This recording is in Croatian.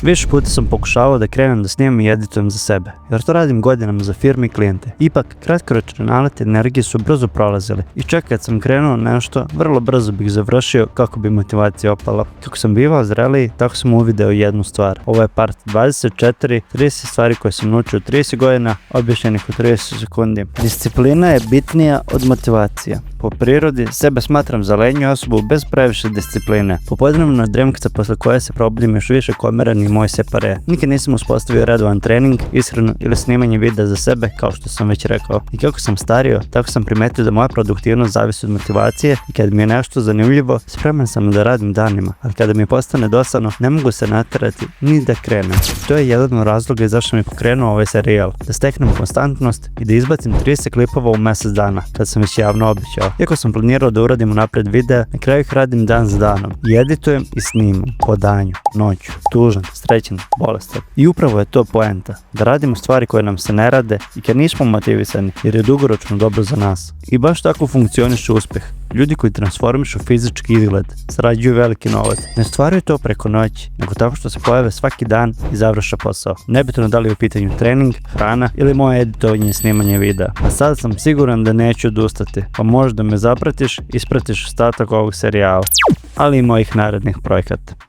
Više puta sam pokušavao da krenem da snimam i editujem za sebe, jer to radim godinama za firme i klijente. Ipak, kratkoročni naleti energije su brzo prolazili i čak kad sam krenuo nešto, vrlo brzo bih završio kako bi motivacija opala. Kako sam bivao zreliji, tako sam uvideo jednu stvar. Ovo je part 24, 30 stvari koje sam naučio u 30 godina, objašnjenih u 30 sekundi. Disciplina je bitnija od motivacije. Po prirodi sebe smatram za lenju osobu bez previše discipline. Popodnevna dremkica posle koje se probudim još više komeran i moj separe. Nikad nisam uspostavio redovan trening, ishranu ili snimanje videa za sebe, kao što sam već rekao. I kako sam stario, tako sam primetio da moja produktivnost zavisi od motivacije i kad mi je nešto zanimljivo, spreman sam da radim danima, ali kada mi postane dosadno, ne mogu se naterati ni da krenem. To je jedan od razloga zašto mi pokrenuo ovaj serijal, da steknem konstantnost i da izbacim 30 klipova u mjesec dana, kad sam već javno obećao. Iako sam planirao da uradim unapred videa, na kraju ih radim dan za danom. I editujem i snimam, po danju, noću, tužan, srećan, bolestan. I upravo je to poenta, da radimo stvari koje nam se ne rade i kad nismo motivisani, jer je dugoročno dobro za nas. I baš tako funkcioniše uspjeh. Ljudi koji transformišu fizički izgled, zarađuju veliki novac, ne stvaraju to preko noći, nego tako što se pojave svaki dan i završe posao. Nebitno da li je u pitanju trening, hrana ili moje editovanje i snimanje videa. A sad sam siguran da neću odustati, pa možda me zapratiš i ispratiš ostatak ovog serijala, ali i mojih narednih projekata.